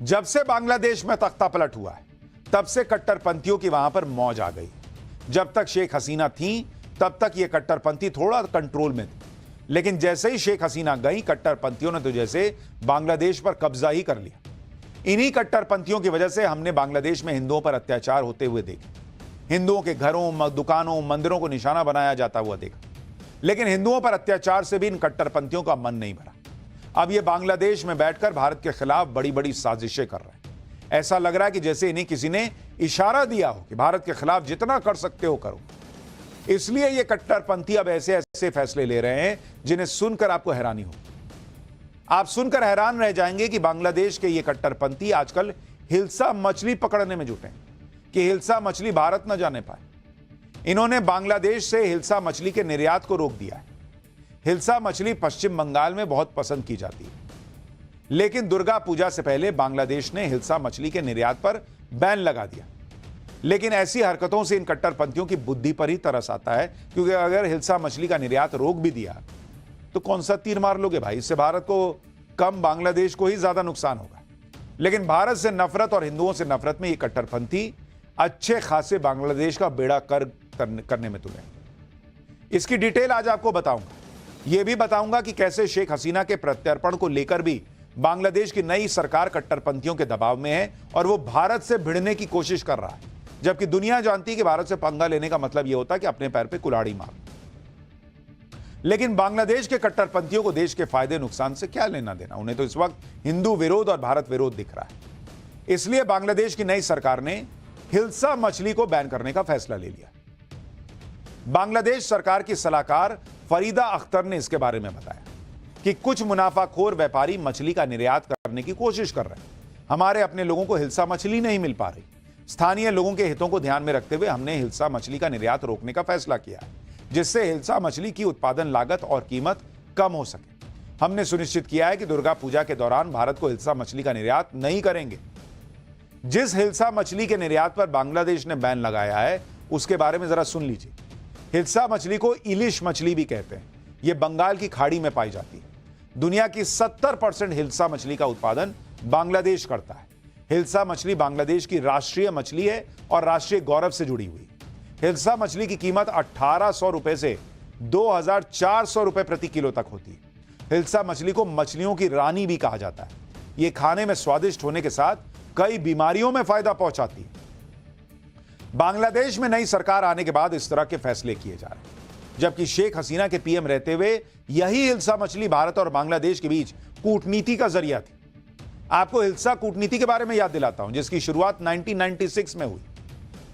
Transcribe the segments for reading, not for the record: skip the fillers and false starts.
जब से बांग्लादेश में तख्ता पलट हुआ है, तब से कट्टरपंथियों की वहां पर मौज आ गई। जब तक शेख हसीना थी, तब तक ये कट्टरपंथी थोड़ा कंट्रोल में थे, लेकिन जैसे ही शेख हसीना गई, कट्टरपंथियों ने तो जैसे बांग्लादेश पर कब्जा ही कर लिया। इन्हीं कट्टरपंथियों की वजह से हमने बांग्लादेश में हिंदुओं पर अत्याचार होते हुए देखे। हिंदुओं के घरों, दुकानों, मंदिरों को निशाना बनाया जाता हुआ देखा। लेकिन हिंदुओं पर अत्याचार से भी इन कट्टरपंथियों का मन नहीं भरा। अब ये बांग्लादेश में बैठकर भारत के खिलाफ बड़ी बड़ी साजिशें कर रहे हैं। ऐसा लग रहा है कि जैसे इन्हें किसी ने इशारा दिया हो कि भारत के खिलाफ जितना कर सकते हो करो। इसलिए ये कट्टरपंथी अब ऐसे ऐसे फैसले ले रहे हैं जिन्हें सुनकर आपको हैरानी हो। आप सुनकर हैरान रह जाएंगे कि बांग्लादेश के ये कट्टरपंथी आजकल हिल्सा मछली पकड़ने में जुटे हैं कि हिल्सा मछली भारत न जाने पाए। इन्होंने बांग्लादेश से हिल्सा मछली के निर्यात को रोक दिया है। हिल्सा मछली पश्चिम बंगाल में बहुत पसंद की जाती है, लेकिन दुर्गा पूजा से पहले बांग्लादेश ने हिल्सा मछली के निर्यात पर बैन लगा दिया। लेकिन ऐसी हरकतों से इन कट्टरपंथियों की बुद्धि पर ही तरस आता है, क्योंकि अगर हिल्सा मछली का निर्यात रोक भी दिया तो कौन सा तीर मार लोगे भाई? इससे भारत को कम, बांग्लादेश को ही ज्यादा नुकसान होगा। लेकिन भारत से नफरत और हिंदुओं से नफरत में ये कट्टरपंथी अच्छे खासे बांग्लादेश का बेड़ा करने में तुले। इसकी डिटेल आज आपको बताऊंगा। यह भी बताऊंगा कि कैसे शेख हसीना के प्रत्यर्पण को लेकर भी बांग्लादेश की नई सरकार कट्टरपंथियों के दबाव में है और वो भारत से भिड़ने की कोशिश कर रहा है, जबकि दुनिया जानती है कि भारत से पंगा लेने का मतलब यह होता है कि अपने पैर पे कुल्हाड़ी मार। लेकिन बांग्लादेश के कट्टरपंथियों को देश के फायदे नुकसान से क्या लेना देना? उन्हें तो इस वक्त हिंदू विरोध और भारत विरोध दिख रहा है। इसलिए बांग्लादेश की नई सरकार ने हिल्सा मछली को बैन करने का फैसला ले लिया। बांग्लादेश सरकार की सलाहकार फरीदा अख्तर ने इसके बारे में बताया कि कुछ मुनाफाखोर व्यापारी मछली का निर्यात करने की कोशिश कर रहे हैं। हमारे अपने लोगों को हिल्सा मछली नहीं मिल पा रही। स्थानीय लोगों के हितों को ध्यान में रखते हुए हमने हिल्सा मछली का निर्यात रोकने का फैसला किया है, जिससे हिल्सा मछली की उत्पादन लागत और कीमत कम हो सके। हमने सुनिश्चित किया है कि दुर्गा पूजा के दौरान भारत को हिल्सा मछली का निर्यात नहीं करेंगे। जिस हिल्सा मछली के निर्यात पर बांग्लादेश ने बैन लगाया है, उसके बारे में जरा सुन लीजिए। हिल्सा मछली को इलिश मछली भी कहते हैं। यह बंगाल की खाड़ी में पाई जाती है। दुनिया की 70% हिल्सा मछली का उत्पादन बांग्लादेश करता है। हिल्सा मछली बांग्लादेश की राष्ट्रीय मछली है और राष्ट्रीय गौरव से जुड़ी हुई। हिल्सा मछली की कीमत 1800 रुपए से 2400 रुपए प्रति किलो तक होती है। हिल्सा मछली को मछलियों की रानी भी कहा जाता है। यह खाने में स्वादिष्ट होने के साथ कई बीमारियों में फायदा पहुंचाती है। बांग्लादेश में नई सरकार आने के बाद इस तरह के फैसले किए जा रहे हैं, जबकि शेख हसीना के पीएम रहते हुए यही हिल्सा मछली भारत और बांग्लादेश के बीच कूटनीति का जरिया थी। आपको हिल्सा कूटनीति के बारे में याद दिलाता हूं, जिसकी शुरुआत 1996 में हुई।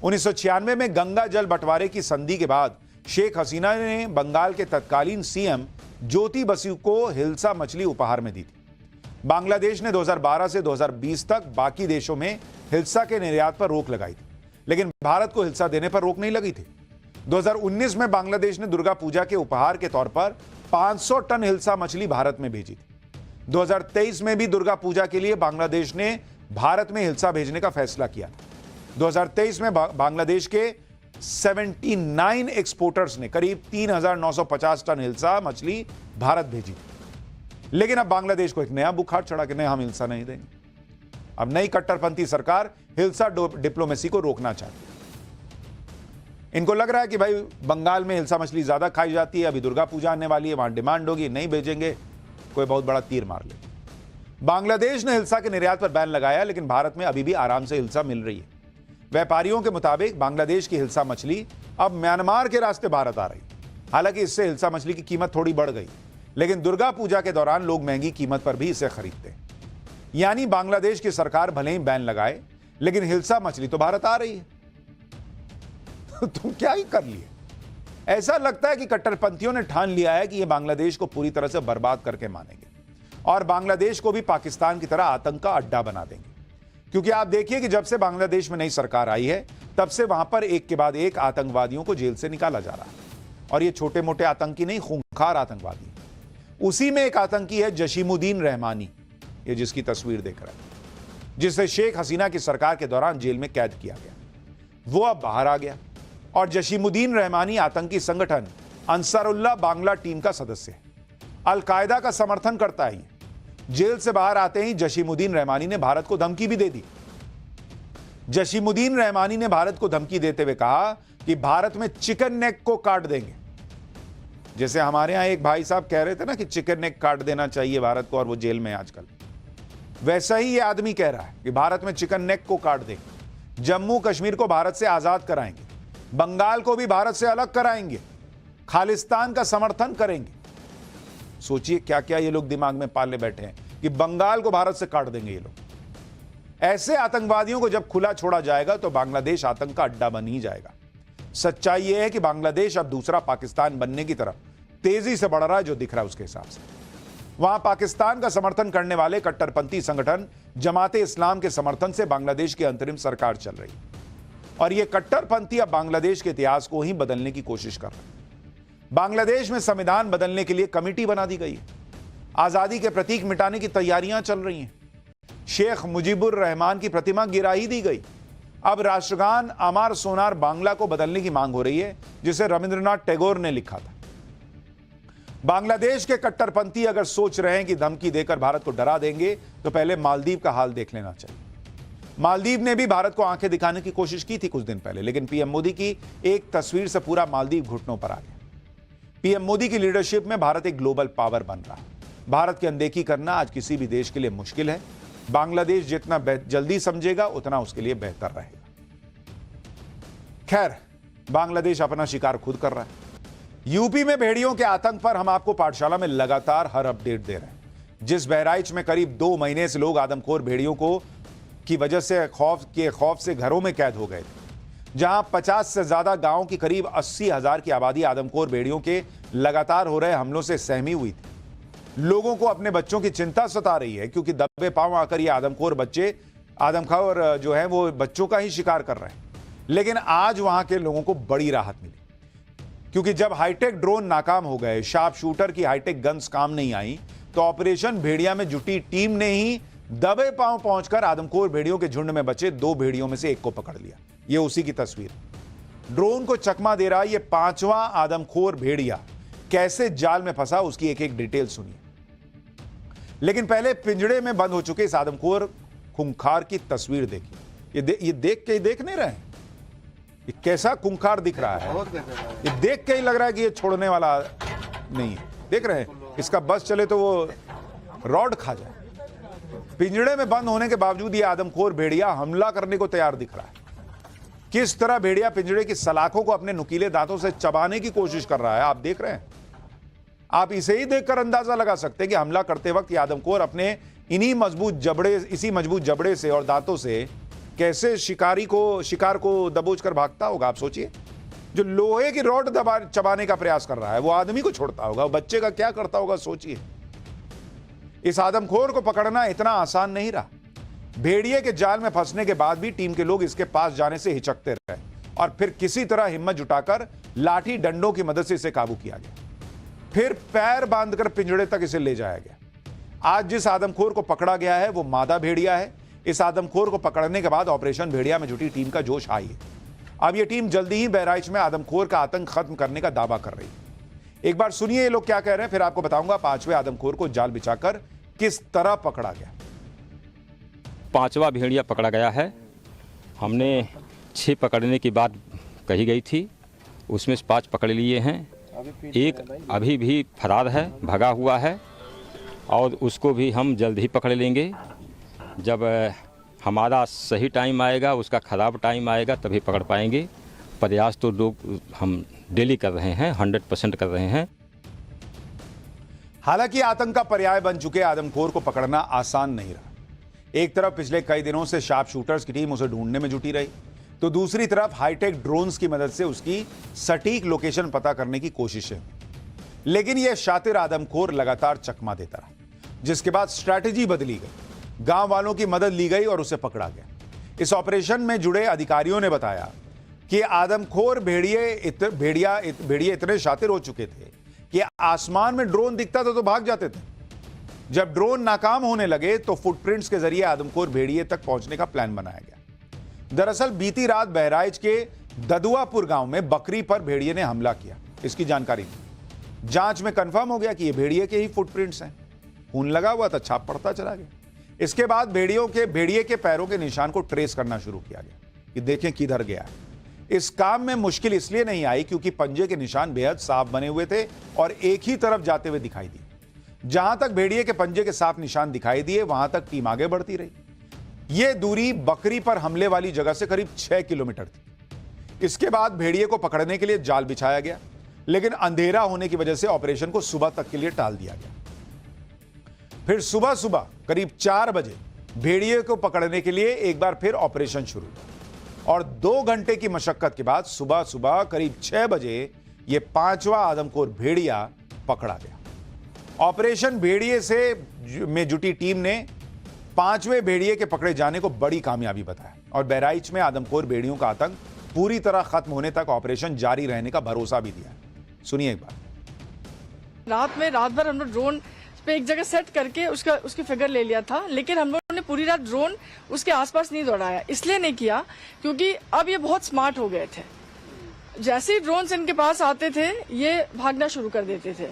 1996 में गंगा जल बंटवारे की संधि के बाद शेख हसीना ने बंगाल के तत्कालीन सीएम ज्योति बसु को हिल्सा मछली उपहार में दी थी। बांग्लादेश ने 2012 से 2020 तक बाकी देशों में हिल्सा के निर्यात पर रोक लगाई थी, लेकिन भारत को हिल्सा देने पर रोक नहीं लगी थी। 2019 में बांग्लादेश ने दुर्गा पूजा के उपहार के तौर पर 500 टन हिल्सा मछली भारत में भेजी थी। 2023 में भी दुर्गा पूजा के लिए बांग्लादेश ने भारत में हिल्सा भेजने का फैसला किया था। 2023 में बांग्लादेश के 79 एक्सपोर्टर्स ने करीब 3950 टन हिल्सा मछली भारत भेजी थी। लेकिन अब बांग्लादेश को एक नया बुखार चढ़ा कि नहीं, हम हिल्सा नहीं देंगे। अब नई कट्टरपंथी सरकार हिल्सा डिप्लोमेसी को रोकना चाहती है। इनको लग रहा है कि भाई बंगाल में हिल्सा मछली ज्यादा खाई जाती है, अभी दुर्गा पूजा आने वाली है, वहां डिमांड होगी, नहीं भेजेंगे, कोई बहुत बड़ा तीर मार ले। बांग्लादेश ने हिल्सा के निर्यात पर बैन लगाया, लेकिन भारत में अभी भी आराम से हिल्सा मिल रही है। व्यापारियों के मुताबिक बांग्लादेश की हिल्सा मछली अब म्यांमार के रास्ते भारत आ रही। हालांकि इससे हिल्सा मछली की कीमत थोड़ी बढ़ गई, लेकिन दुर्गा पूजा के दौरान लोग महंगी कीमत पर भी इसे खरीदते हैं। यानी बांग्लादेश की सरकार भले ही बैन लगाए, लेकिन हिल्सा मछली तो भारत आ रही है। तुम क्या ही कर लिए? ऐसा लगता है कि कट्टरपंथियों ने ठान लिया है कि ये बांग्लादेश को पूरी तरह से बर्बाद करके मानेंगे और बांग्लादेश को भी पाकिस्तान की तरह आतंक का अड्डा बना देंगे। क्योंकि आप देखिए कि जब से बांग्लादेश में नई सरकार आई है, तब से वहां पर एक के बाद एक आतंकवादियों को जेल से निकाला जा रहा है। और ये छोटे मोटे आतंकी नहीं, खूंखार आतंकवादी। उसी में एक आतंकी है जशीमुद्दीन रहमानी, ये जिसकी तस्वीर देख रहे हैं, जिसे शेख हसीना की सरकार के दौरान जेल में कैद किया गया। वो अब बाहर आ गया और जशीमुद्दीन रहमानी आतंकी संगठन अंसारुल्लाह बांग्ला टीम का सदस्य है। अल कायदा का समर्थन करता है। जेल से बाहर आते ही जसीमुद्दीन रहमानी ने भारत को धमकी भी दे दी। जसीमुद्दीन रहमानी ने भारत को धमकी देते हुए कहा कि भारत में चिकन नेक को काट देंगे। जैसे हमारे यहां एक भाई साहब कह रहे थे ना कि चिकन नेक काट देना चाहिए भारत को और वो जेल में है आजकल, वैसा ही ये आदमी कह रहा है कि भारत में चिकन नेक को काट देंगे, जम्मू कश्मीर को भारत से आजाद कराएंगे, बंगाल को भी भारत से अलग कराएंगे, खालिस्तान का समर्थन करेंगे। सोचिए क्या क्या ये लोग दिमाग में पाले बैठे हैं कि बंगाल को भारत से काट देंगे ये लोग। ऐसे आतंकवादियों को जब खुला छोड़ा जाएगा तो बांग्लादेश आतंक का अड्डा बन ही जाएगा। सच्चाई यह है कि बांग्लादेश अब दूसरा पाकिस्तान बनने की तरफ तेजी से बढ़ रहा है, जो दिख रहा है उसके हिसाब से। वहां पाकिस्तान का समर्थन करने वाले कट्टरपंथी संगठन जमाते इस्लाम के समर्थन से बांग्लादेश की अंतरिम सरकार चल रही है और यह कट्टरपंथी अब बांग्लादेश के इतिहास को ही बदलने की कोशिश कर रहे हैं। बांग्लादेश में संविधान बदलने के लिए कमेटी बना दी गई है। आजादी के प्रतीक मिटाने की तैयारियां चल रही हैं। शेख मुजीबुर रहमान की प्रतिमा गिरा ही दी गई। अब राष्ट्रगान अमर सोनार बांग्ला को बदलने की मांग हो रही है, जिसे रविंद्रनाथ टैगोर ने लिखा था। बांग्लादेश के कट्टरपंथी अगर सोच रहे हैं कि धमकी देकर भारत को डरा देंगे तो पहले मालदीव का हाल देख लेना चाहिए। मालदीव ने भी भारत को आंखें दिखाने की कोशिश की थी कुछ दिन पहले, लेकिन पीएम मोदी की एक तस्वीर से पूरा मालदीव घुटनों पर आ गया। पीएम मोदी की लीडरशिप में भारत एक ग्लोबल पावर बन रहा है। भारत की अनदेखी करना आज किसी भी देश के लिए मुश्किल है। बांग्लादेश जितना जल्दी समझेगा उतना उसके लिए बेहतर रहेगा। खैर, बांग्लादेश अपना शिकार खुद कर रहा है। यूपी में भेड़ियों के आतंक पर हम आपको पाठशाला में लगातार हर अपडेट दे रहे हैं। जिस बहराइच में करीब 2 महीने से लोग आदमखोर भेड़ियों को की वजह से खौफ से घरों में कैद हो गए थे, जहां 50 से ज्यादा गांवों की करीब 80,000 की आबादी आदमखोर भेड़ियों के लगातार हो रहे हमलों से सहमी हुई थी। लोगों को अपने बच्चों की चिंता सता रही है, क्योंकि दबे पांव आकर ये आदमखोर जो है वो बच्चों का ही शिकार कर रहे हैं। लेकिन आज वहां के लोगों को बड़ी राहत मिली, क्योंकि जब हाईटेक ड्रोन नाकाम हो गए, शार्प शूटर की हाईटेक गन्स काम नहीं आई, तो ऑपरेशन भेड़िया में जुटी टीम ने ही दबे पांव पहुंचकर आदमखोर भेड़ियों के झुंड में बचे 2 भेड़ियों में से एक को पकड़ लिया। ये उसी की तस्वीर। ड्रोन को चकमा दे रहा ये 5वां आदमखोर भेड़िया कैसे जाल में फंसा, उसकी एक एक डिटेल सुनिए। लेकिन पहले पिंजड़े में बंद हो चुके इस आदमखोर खूंखार की तस्वीर देखिए। ये देख के देख नहीं रहे, ये कैसा खूंखार दिख रहा है। ये देख के ही लग रहा है कि ये छोड़ने वाला नहीं है। देख रहे हैं, इसका बस चले तो वो रॉड खा जाए। पिंजड़े में बंद होने के बावजूद ये आदमखोर भेड़िया हमला करने को तैयार दिख रहा है। किस तरह भेड़िया पिंजड़े की सलाखों को अपने नुकीले दांतों से चबाने की कोशिश कर रहा है, आप देख रहे हैं। आप इसे ही देखकर अंदाजा लगा सकते हैं कि हमला करते वक्त ये आदमखोर अपने इसी मजबूत जबड़े से और दांतों से कैसे शिकार को दबोच कर भागता होगा। आप सोचिए, जो लोहे की रॉड चबाने का प्रयास कर रहा है वो आदमी को छोड़ता होगा, बच्चे का क्या करता होगा सोचिए। इस आदमखोर को पकड़ना इतना आसान नहीं रहा। भेड़िए के जाल में फंसने के बाद भी टीम के लोग इसके पास जाने से हिचकते रहे और फिर किसी तरह हिम्मत जुटाकर लाठी डंडों की मदद से इसे काबू किया गया। फिर पैर बांधकर पिंजड़े तक इसे ले जाया गया। आज जिस आदमखोर को पकड़ा गया है वो मादा भेड़िया है। इस आदमखोर को पकड़ने के बाद ऑपरेशन भेड़िया में जुटी टीम का जोश हाई है। अब यह टीम जल्दी ही बहराइच में आदमखोर का आतंक खत्म करने का दावा कर रही है। एक बार सुनिए ये लोग क्या कह रहे हैं, फिर आपको बताऊंगा 5वें आदमखोर को जाल बिछाकर किस तरह पकड़ा गया। 5वां भेड़िया पकड़ा गया है। हमने 6 पकड़ने की बात कही गई थी, उसमें से 5 पकड़ लिए हैं। एक अभी भी फरार है, भगा हुआ है, और उसको भी हम जल्द ही पकड़ लेंगे। जब हमारा सही टाइम आएगा, उसका ख़राब टाइम आएगा, तभी पकड़ पाएंगे। प्रयास तो लोग हम डेली कर रहे हैं, 100% कर रहे हैं। हालांकि आतंक का पर्याय बन चुके आदमखोर को पकड़ना आसान नहीं रहा। एक तरफ पिछले कई दिनों से शार्प शूटर्स की टीम उसे ढूंढने में जुटी रही, तो दूसरी तरफ हाईटेक ड्रोन्स की मदद से उसकी सटीक लोकेशन पता करने की कोशिशें। लेकिन यह शातिर आदमखोर लगातार चकमा देता रहा, जिसके बाद स्ट्रैटेजी बदली गई। गांव वालों की मदद ली गई और उसे पकड़ा गया। इस ऑपरेशन में जुड़े अधिकारियों ने बताया कि आदमखोर भेड़िए इतने शातिर हो चुके थे कि आसमान में ड्रोन दिखता था तो भाग जाते थे। जब ड्रोन नाकाम होने लगे तो फुटप्रिंट्स के जरिए आदमखोर भेड़िए तक पहुंचने का प्लान बनाया गया। दरअसल बीती रात बहराइच के ददुआपुर गांव में बकरी पर भेड़िए ने हमला किया, इसकी जानकारी थी। जांच में कंफर्म हो गया कि ये भेड़िए के ही फुटप्रिंट्स हैं। खून लगा हुआ था, छाप पड़ता चला गया। इसके बाद भेड़िए के पैरों के निशान को ट्रेस करना शुरू किया गया कि देखें किधर गया है। इस काम में मुश्किल इसलिए नहीं आई क्योंकि पंजे के निशान बेहद साफ बने हुए थे और एक ही तरफ जाते हुए दिखाई दिए। जहां तक भेड़िए के पंजे के साफ निशान दिखाई दिए वहां तक टीम आगे बढ़ती रही। यह दूरी बकरी पर हमले वाली जगह से करीब 6 किलोमीटर थी। इसके बाद भेड़िए को पकड़ने के लिए जाल बिछाया गया, लेकिन अंधेरा होने की वजह से ऑपरेशन को सुबह तक के लिए टाल दिया गया। फिर सुबह सुबह करीब 4 बजे भेड़िए को पकड़ने के लिए एक बार फिर ऑपरेशन शुरू हुआ और 2 घंटे की मशक्कत के बाद सुबह सुबह करीब 6 बजे यह 5वां आदमखोर भेड़िया पकड़ा गया। ऑपरेशन भेड़िए में जुटी टीम ने 5वें भेड़िए के पकड़े जाने को बड़ी कामयाबी बताया और बहराइच में आदमखोर भेड़ियों का आतंक पूरी तरह खत्म होने तक ऑपरेशन जारी रहने का भरोसा भी दिया। सुनिए एक बार। रात भर हम लोग ड्रोन पे एक जगह सेट करके उसकी फिगर ले लिया था, लेकिन हम लोगों ने पूरी रात ड्रोन उसके आसपास नहीं दौड़ाया। इसलिए नहीं किया क्योंकि अब ये बहुत स्मार्ट हो गए थे। जैसे ही ड्रोन्स इनके पास आते थे ये भागना शुरू कर देते थे।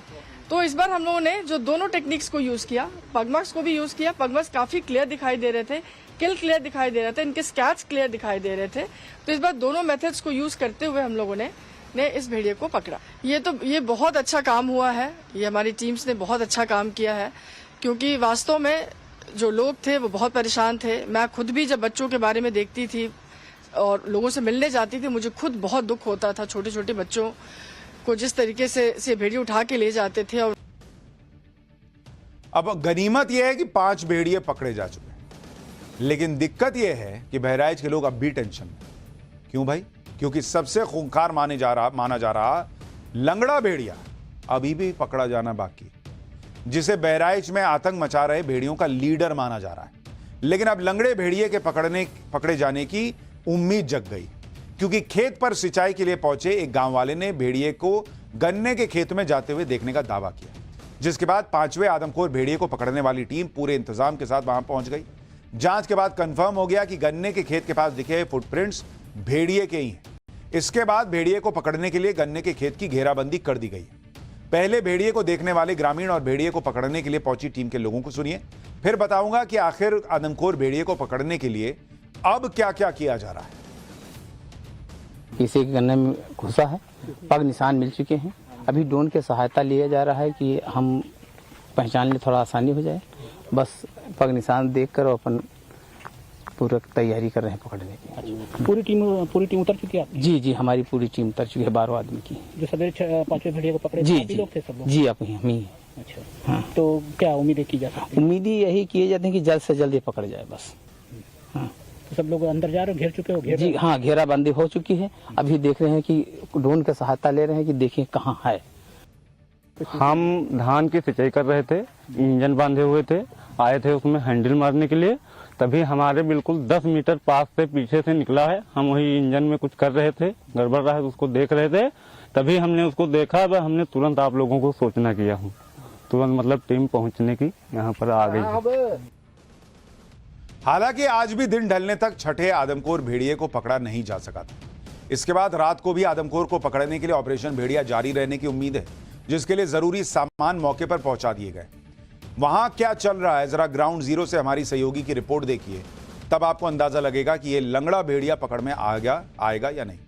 तो इस बार हम लोगों ने जो दोनों टेक्निक्स को यूज किया, पगमक्स को भी यूज किया। पगमक्स काफी क्लियर दिखाई दे रहे थे, किल क्लियर दिखाई दे रहे थे, इनके स्कैट्स क्लियर दिखाई दे रहे थे। तो इस बार दोनों मेथड्स को यूज करते हुए हम लोगों ने इस भेड़िए को पकड़ा। ये बहुत अच्छा काम हुआ है। ये हमारी टीम्स ने बहुत अच्छा काम किया है क्योंकि वास्तव में जो लोग थे वो बहुत परेशान थे। मैं खुद भी जब बच्चों के बारे में देखती थी और लोगों से मिलने जाती थी, मुझे खुद बहुत दुख होता था। छोटे छोटे बच्चों को जिस तरीके से भेड़िए उठा के ले जाते थे। और अब गनीमत यह है कि 5 भेड़िए पकड़े जा चुके हैं, लेकिन दिक्कत यह है कि बहराइच के लोग अब भी टेंशन में। क्यों भाई? क्योंकि सबसे खूंखार माना जा रहा लंगड़ा भेड़िया अभी भी पकड़ा जाना बाकी, जिसे बहराइच में आतंक मचा रहे भेड़ियों का लीडर माना जा रहा है। लेकिन अब लंगड़े भेड़िए के पकड़े जाने की उम्मीद जग गई क्योंकि खेत पर सिंचाई के लिए पहुंचे एक गांव वाले ने भेड़िए को गन्ने के खेत में जाते हुए देखने का दावा किया, जिसके बाद 5वें आदमखोर भेड़िए को पकड़ने वाली टीम पूरे इंतजाम के साथ वहां पहुंच गई। जांच के बाद कंफर्म हो गया कि गन्ने के खेत के पास दिखे फुटप्रिंट्स भेड़िए के ही हैं। इसके बाद भेड़िए को पकड़ने के लिए गन्ने के खेत की घेराबंदी कर दी गई। पहले भेड़िए को देखने वाले ग्रामीण और भेड़िए को पकड़ने के लिए पहुंची टीम के लोगों को सुनिए, फिर बताऊंगा कि आखिर आदमखोर भेड़िए को पकड़ने के लिए अब क्या क्या किया जा रहा है। पीछे के गन्ने में घुसा है, पग निशान मिल चुके हैं। अभी ड्रोन की सहायता लिया जा रहा है कि हम पहचानने में थोड़ा आसानी हो जाए। बस पग निशान देखकर अपन पूरा तैयारी कर रहे हैं पकड़ने की। पूरी टीम उतर चुकी है आपकी? जी, हमारी पूरी टीम उतर चुकी है 12 आदमी की। जो सवेरे 5वें भेड़िए को पकड़े जी, लोग थे सब लोग? जी, आप ही हम ही। अच्छा, हाँ। तो क्या उम्मीदें की जा सकती है? उम्मीद यही किए जाते हैं कि जल्द से जल्द ये पकड़ जाए बस। हाँ। तो सब लोग अंदर जा रहे हो, घेर चुके हो? जी हाँ, घेराबंदी हो चुकी है। अभी देख रहे हैं कि ड्रोन की सहायता ले रहे हैं कि देखिए कहाँ है। हम धान की सिंचाई कर रहे थे, इंजन बांधे हुए थे, आए थे उसमें हैंडल मारने के लिए। तभी हमारे बिल्कुल 10 मीटर पास से पीछे से निकला है। हम वही इंजन में कुछ कर रहे थे, गड़बड़ रहा है तो उसको देख रहे थे। तभी हमने उसको देखा, वह हमने तुरंत आप लोगों को सूचना किया हूँ। तुरंत मतलब टीम पहुंचने की यहाँ पर आ गई है। हालांकि आज भी दिन ढलने तक छठे आदमखोर भेड़िए को पकड़ा नहीं जा सका था। इसके बाद रात को भी आदमखोर को पकड़ने के लिए ऑपरेशन भेड़िया जारी रहने की उम्मीद है, जिसके लिए जरूरी सामान मौके पर पहुंचा दिए गए। वहां क्या चल रहा है जरा ग्राउंड जीरो से हमारी सहयोगी की रिपोर्ट देखिए, तब आपको अंदाजा लगेगा कि ये लंगड़ा भेड़िया पकड़ में आएगा या नहीं।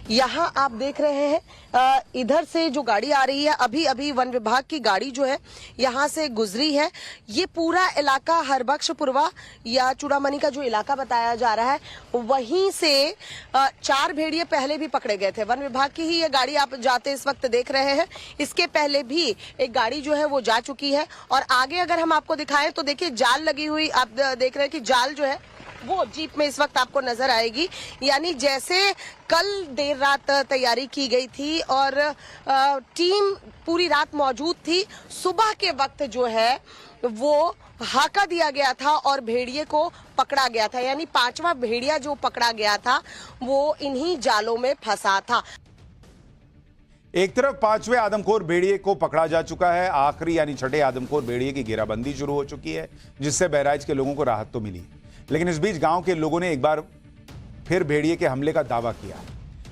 यहाँ आप देख रहे हैं इधर से जो गाड़ी आ रही है, अभी अभी वन विभाग की गाड़ी जो है यहाँ से गुजरी है। ये पूरा इलाका हरबख्शपुरवा या चूड़ामणि का जो इलाका बताया जा रहा है, वहीं से 4 भेड़िए पहले भी पकड़े गए थे। वन विभाग की ही ये गाड़ी आप जाते इस वक्त देख रहे हैं। इसके पहले भी एक गाड़ी जो है वो जा चुकी है। और आगे अगर हम आपको दिखाएं तो देखिए जाल लगी हुई आप देख रहे हैं कि जाल जो है वो जीप में इस वक्त आपको नजर आएगी। यानी जैसे कल देर रात तैयारी की गई थी और टीम पूरी रात मौजूद थी, सुबह के वक्त जो है वो हाका दिया गया था और भेड़िए को पकड़ा गया था। यानी 5वां भेड़िया जो पकड़ा गया था वो इन्हीं जालों में फंसा था। एक तरफ 5वें आदमखोर भेड़िए को पकड़ा जा चुका है, आखिरी यानी छठे आदमखोर भेड़िए की घेराबंदी शुरू हो चुकी है, जिससे बहराइच के लोगों को राहत तो मिली। लेकिन इस बीच गांव के लोगों ने एक बार फिर भेड़िए के हमले का दावा किया।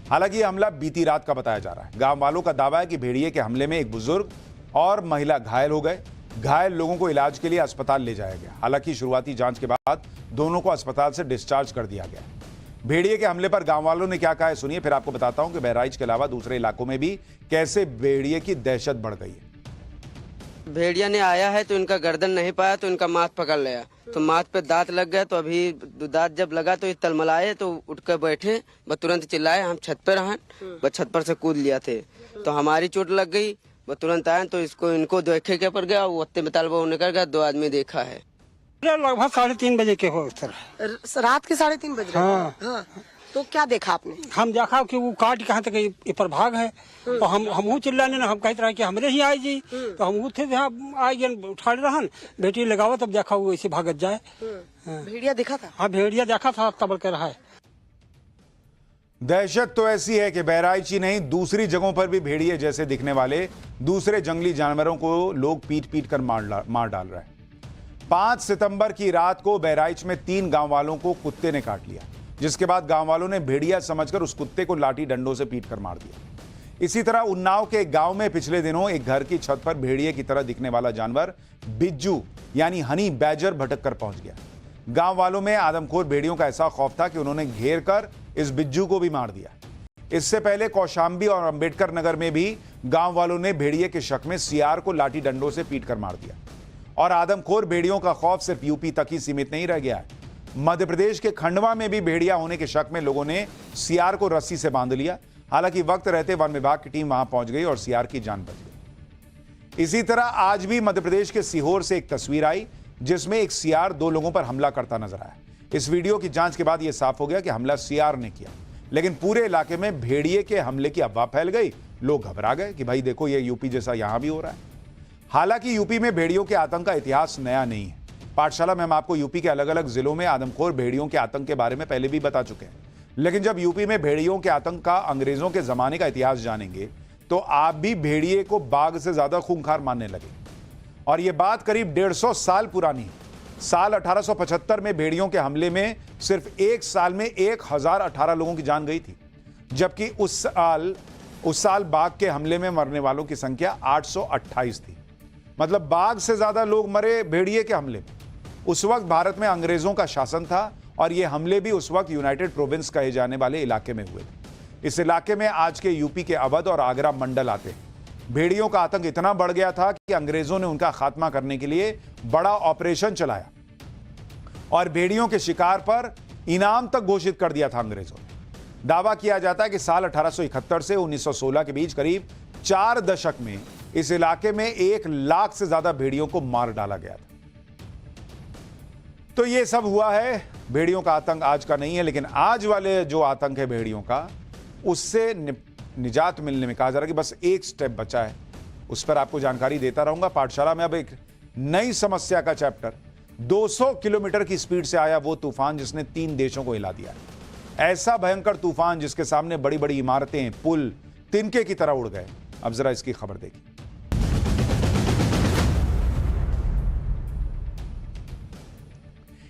हालांकि यह हमला बीती रात का बताया जा रहा है। गांव वालों का दावा है कि भेड़िए के हमले में एक बुजुर्ग और महिला घायल हो गए। घायल लोगों को इलाज के लिए अस्पताल ले जाया गया। हालांकि शुरुआती जांच के बाद दोनों को अस्पताल से डिस्चार्ज कर दिया गया। भेड़िए के हमले पर गांव वालों ने क्या कहा है सुनिए, फिर आपको बताता हूं कि बहराइच के अलावा दूसरे इलाकों में भी कैसे भेड़िए की दहशत बढ़ गई है। भेड़िया ने आया है तो इनका गर्दन नहीं पाया तो इनका माथ पकड़ लिया, तो माथ पे दांत लग गया। तो अभी दांत जब लगा तो ये तलमलाए तो उठ कर बैठे, बस तुरंत चिल्लाए। हम छत पे रहन, बस छत पर से कूद लिया थे तो हमारी चोट लग गई। वो तुरंत आए तो इनको देखे के पर गया, वो उत्ते में तालबा निकल गया। 2 आदमी देखा है। लगभग 3:30 बजे के हो सर। रात के 3:30 बज रहे हैं। हाँ। तो क्या देखा आपने? हम देखा कि वो काट कहाँ तक पर भाग है और हम चिल्लाने ना, हम कहते रहे कि हमरे ही आए जी। तो हम थे आ गए उठा रहन, बेटी लगावा तब देखा वो ऐसे भागत जाए। भेड़िया देखा था? हाँ भेड़िया देखा था, तब कह रहा है। दहशत तो ऐसी है कि बहराइच ही नहीं दूसरी जगहों पर भी भेड़िए जैसे दिखने वाले दूसरे जंगली जानवरों को लोग पीट पीट कर मार डाल रहे हैं। 5 सितंबर की रात को बहराइच में 3 गांव वालों को कुत्ते ने काट लिया, जिसके बाद गांव वालों ने भेड़िया समझकर उस कुत्ते को लाठी डंडों से पीट कर मार दिया। इसी तरह उन्नाव के एक गांव में पिछले दिनों एक घर की छत पर भेड़िए की तरह दिखने वाला जानवर बिज्जू यानी हनी बैजर भटक कर पहुंच गया। गांव वालों में आदमखोर भेड़ियों का ऐसा खौफ था कि उन्होंने घेर कर इस बिज्जू को भी मार दिया। इससे पहले कौशाम्बी और अंबेडकर नगर में भी गांव वालों ने भेड़िए के शक में सियार को लाठी डंडों से पीट कर मार दिया। और आदमखोर भेड़ियों का खौफ सिर्फ यूपी तक ही सीमित नहीं रह गया है। मध्य प्रदेश के खंडवा में भी भेड़िया होने के शक में लोगों ने सियार को रस्सी से बांध लिया। हालांकि वक्त रहते वन विभाग की टीम वहां पहुंच गई और सियार की जान बच गई। इसी तरह आज भी मध्य प्रदेश के सीहोर से एक तस्वीर आई जिसमें एक सियार 2 लोगों पर हमला करता नजर आया। इस वीडियो की जांच के बाद यह साफ हो गया कि हमला सियार ने किया, लेकिन पूरे इलाके में भेड़िए के हमले की अफवाह फैल गई। लोग घबरा गए कि भाई देखो ये यूपी जैसा यहां भी हो रहा है। हालांकि यूपी में भेड़ियों के आतंक का इतिहास नया नहीं है। पाठशाला में हम आपको यूपी के अलग अलग जिलों में आदमखोर भेड़ियों के आतंक के बारे में पहले भी बता चुके हैं, लेकिन जब यूपी में भेड़ियों के आतंक का अंग्रेजों के जमाने का इतिहास जानेंगे तो आप भी भेड़िए को बाघ से ज्यादा खूंखार मानने लगे। और यह बात करीब 150 साल पुरानी है। साल 1875 में भेड़ियों के हमले में सिर्फ 1 साल में 1018 लोगों की जान गई थी, जबकि उस साल बाघ के हमले में मरने वालों की संख्या 828 थी। मतलब बाघ से ज्यादा लोग मरे भेड़िए के हमले में। उस वक्त भारत में अंग्रेजों का शासन था और ये हमले भी उस वक्त यूनाइटेड प्रोविंस कहे जाने वाले इलाके में हुए थे। इस इलाके में आज के यूपी के अवध और आगरा मंडल आते हैं। भेड़ियों का आतंक इतना बढ़ गया था कि अंग्रेजों ने उनका खात्मा करने के लिए बड़ा ऑपरेशन चलाया और भेड़ियों के शिकार पर इनाम तक घोषित कर दिया था अंग्रेजों ने। दावा किया जाता है कि साल 1871 से 1916 के बीच करीब 4 दशक में इस इलाके में 1 लाख से ज्यादा भेड़ियों को मार डाला गया था। तो ये सब हुआ है। भेड़ियों का आतंक आज का नहीं है, लेकिन आज वाले जो आतंक है भेड़ियों का, उससे निजात मिलने में कहा जा रहा है कि बस एक स्टेप बचा है। उस पर आपको जानकारी देता रहूंगा। पाठशाला में अब एक नई समस्या का चैप्टर, 200 किलोमीटर की स्पीड से आया वो तूफान जिसने 3 देशों को हिला दिया। ऐसा भयंकर तूफान जिसके सामने बड़ी बड़ी इमारतें, पुल तिनके की तरह उड़ गए। अब जरा इसकी खबर देखिए।